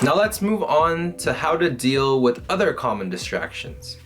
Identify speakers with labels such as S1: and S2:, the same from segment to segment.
S1: Now let's move on to how to deal with other common distractions.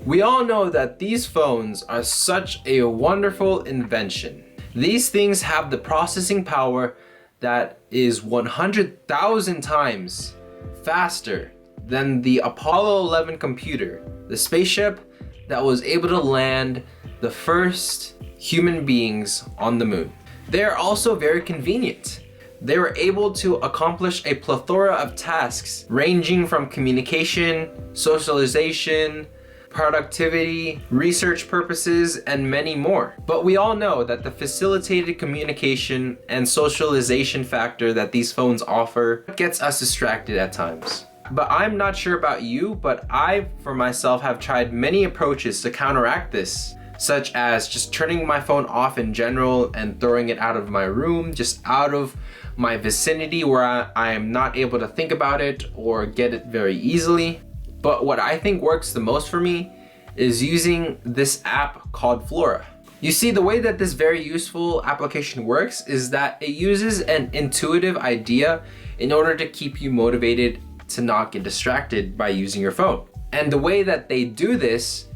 S1: We all know that these phones are such a wonderful invention. These things have the processing power that is 100,000 times faster than the Apollo 11 computer, the spaceship that was able to land the first human beings on the moon. They are also very convenient. They were able to accomplish a plethora of tasks ranging from communication, socialization, productivity, research purposes, and many more. But we all know that the facilitated communication and socialization factor that these phones offer gets us distracted at times. But I'm not sure about you, but I, for myself, have tried many approaches to counteract this, such as just turning my phone off in general and throwing it out of my room, just out of my vicinity where I am not able to think about it or get it very easily. But what I think works the most for me is using this app called Flora. You see, the way that this very useful application works is that it uses an intuitive idea in order to keep you motivated to not get distracted by using your phone. And the way that they do this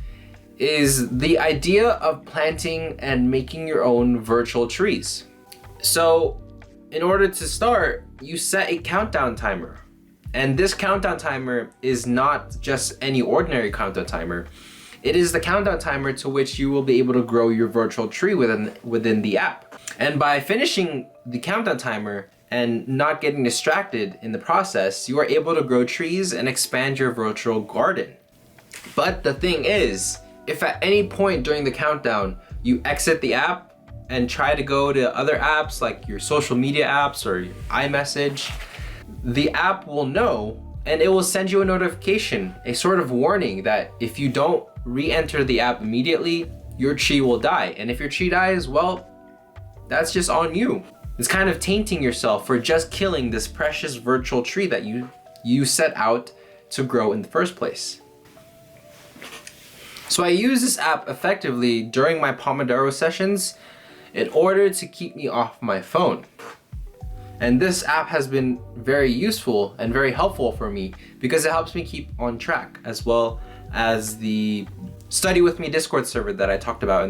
S1: is the idea of planting and making your own virtual trees. So in order to start, you set a countdown timer. And this countdown timer is not just any ordinary countdown timer. It is the countdown timer to which you will be able to grow your virtual tree within the app. And by finishing the countdown timer and not getting distracted in the process, you are able to grow trees and expand your virtual garden. But the thing is, if at any point during the countdown you exit the app and try to go to other apps like your social media apps or your iMessage, the app will know and it will send you a notification, a sort of warning that if you don't re-enter the app immediately, your tree will die. And if your tree dies, well, that's just on you. It's kind of tainting yourself for just killing this precious virtual tree that you set out to grow in the first place. So I use this app effectively during my Pomodoro sessions in order to keep me off my phone. And this app has been very useful and very helpful for me because it helps me keep on track, as well as the Study With Me Discord server that I talked about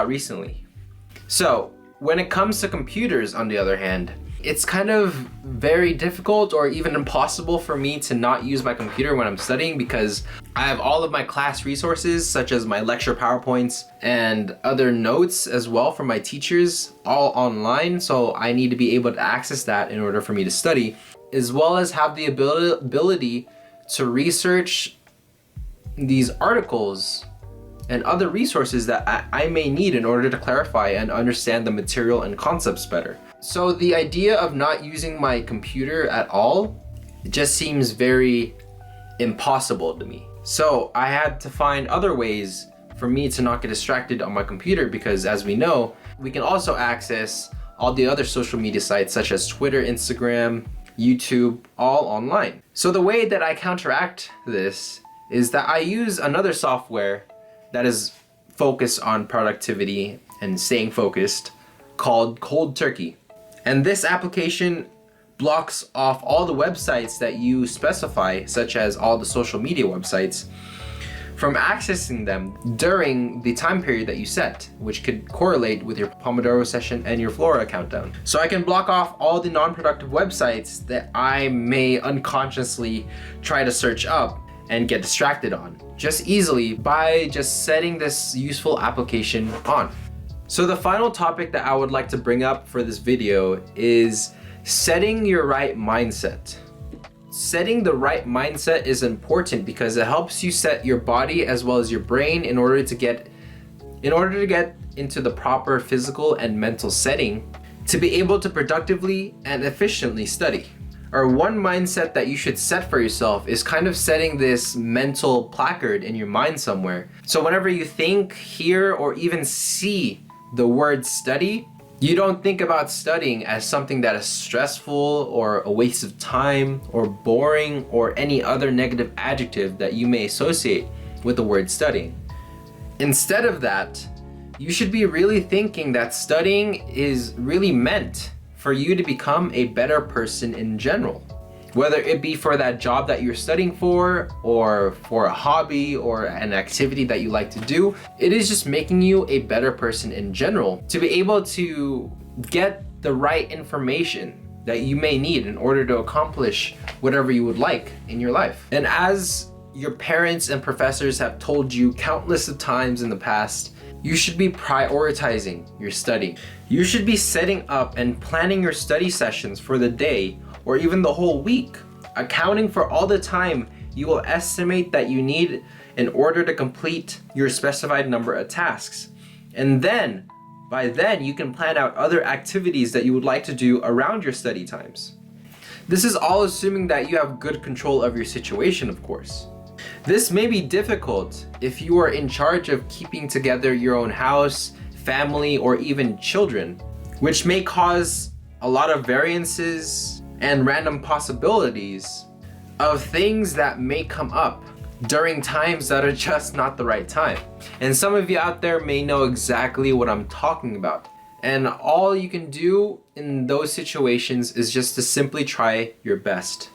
S1: recently. So when it comes to computers, on the other hand, it's kind of very difficult or even impossible for me to not use my computer when I'm studying because I have all of my class resources, such as my lecture PowerPoints and other notes as well from my teachers, all online. So I need to be able to access that in order for me to study, as well as have the ability to research these articles and other resources that I may need in order to clarify and understand the material and concepts better. So the idea of not using my computer at all, it just seems very impossible to me. So I had to find other ways for me to not get distracted on my computer because, as we know, we can also access all the other social media sites such as Twitter, Instagram, YouTube, all online. So the way that I counteract this is that I use another software that is focused on productivity and staying focused called Cold Turkey. And this application blocks off all the websites that you specify, such as all the social media websites, from accessing them during the time period that you set, which could correlate with your Pomodoro session and your Flora countdown. So I can block off all the non-productive websites that I may unconsciously try to search up and get distracted on, just easily by just setting this useful application on. So the final topic that I would like to bring up for this video is setting your right mindset. Setting the right mindset is important because it helps you set your body as well as your brain in order to get into the proper physical and mental setting to be able to productively and efficiently study. Or one mindset that you should set for yourself is kind of setting this mental placard in your mind somewhere. So whenever you think, hear, or even see the word study, you don't think about studying as something that is stressful or a waste of time or boring or any other negative adjective that you may associate with the word studying. Instead of that, you should be really thinking that studying is really meant for you to become a better person in general. Whether it be for that job that you're studying for, or for a hobby or an activity that you like to do, it is just making you a better person in general to be able to get the right information that you may need in order to accomplish whatever you would like in your life. And as your parents and professors have told you countless of times in the past, you should be prioritizing your study. You should be setting up and planning your study sessions for the day or even the whole week, accounting for all the time you will estimate that you need in order to complete your specified number of tasks. And then, by then, you can plan out other activities that you would like to do around your study times. This is all assuming that you have good control of your situation, of course. This may be difficult if you are in charge of keeping together your own house, family, or even children, which may cause a lot of variances and random possibilities of things that may come up during times that are just not the right time. And some of you out there may know exactly what I'm talking about. And all you can do in those situations is just to simply try your best.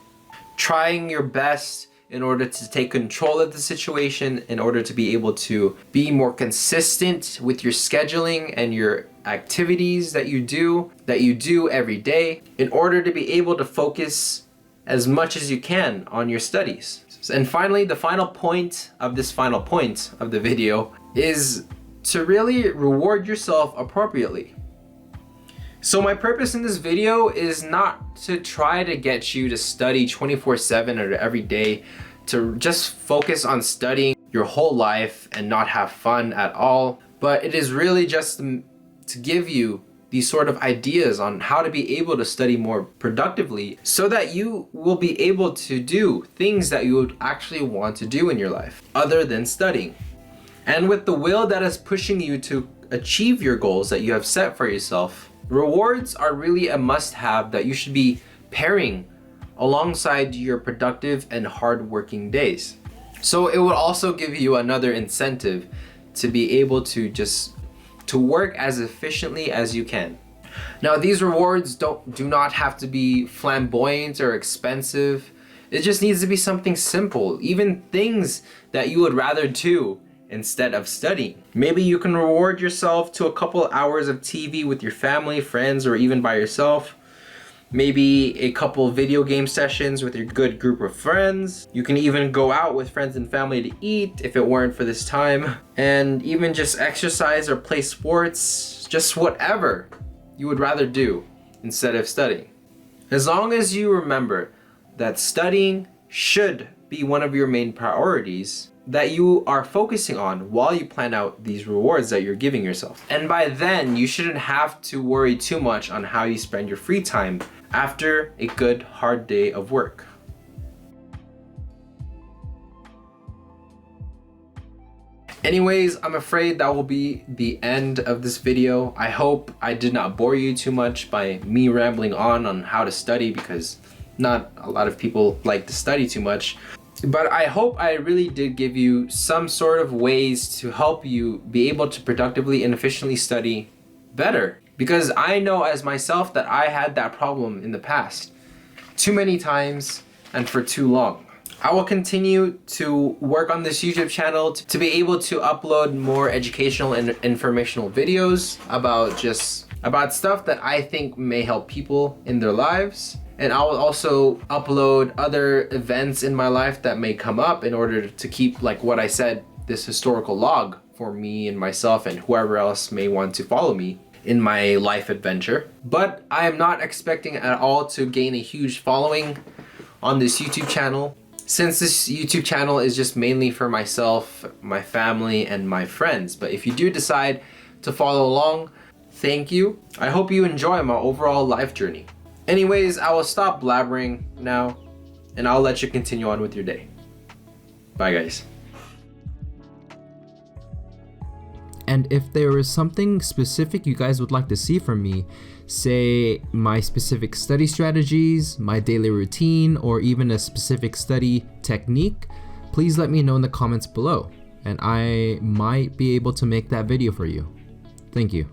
S1: Trying your best in order to take control of the situation, in order to be able to be more consistent with your scheduling and your activities that you do every day, in order to be able to focus as much as you can on your studies. And finally, the final point of the video is to really reward yourself appropriately. So my purpose in this video is not to try to get you to study 24/7 or every day, to just focus on studying your whole life and not have fun at all, but it is really just to give you these sort of ideas on how to be able to study more productively so that you will be able to do things that you would actually want to do in your life other than studying. And with the will that is pushing you to achieve your goals that you have set for yourself, rewards are really a must-have that you should be pairing alongside your productive and hard-working days. So it will also give you another incentive to be able to work as efficiently as you can. Now, these rewards do not have to be flamboyant or expensive. It just needs to be something simple, even things that you would rather do instead of studying. Maybe you can reward yourself to a couple hours of TV with your family, friends, or even by yourself. Maybe a couple video game sessions with your good group of friends. You can even go out with friends and family to eat if it weren't for this time. And even just exercise or play sports, just whatever you would rather do instead of studying. As long as you remember that studying should be one of your main priorities that you are focusing on while you plan out these rewards that you're giving yourself. And by then, you shouldn't have to worry too much on how you spend your free time after a good hard day of work. Anyways, I'm afraid that will be the end of this video. I hope I did not bore you too much by me rambling on how to study, because not a lot of people like to study too much. But I hope I really did give you some sort of ways to help you be able to productively and efficiently study better. Because I know as myself that I had that problem in the past, too many times and for too long. I will continue to work on this YouTube channel to be able to upload more educational and informational videos about stuff that I think may help people in their lives. And I will also upload other events in my life that may come up in order to keep, like what I said, this historical log for me and myself and whoever else may want to follow me in my life adventure. But I am not expecting at all to gain a huge following on this YouTube channel, since this YouTube channel is just mainly for myself, my family, and my friends. But if you do decide to follow along, thank you. I hope you enjoy my overall life journey. Anyways, I will stop blabbering now, and I'll let you continue on with your day. Bye, guys.
S2: And if there is something specific you guys would like to see from me, say my specific study strategies, my daily routine, or even a specific study technique, please let me know in the comments below, and I might be able to make that video for you. Thank you.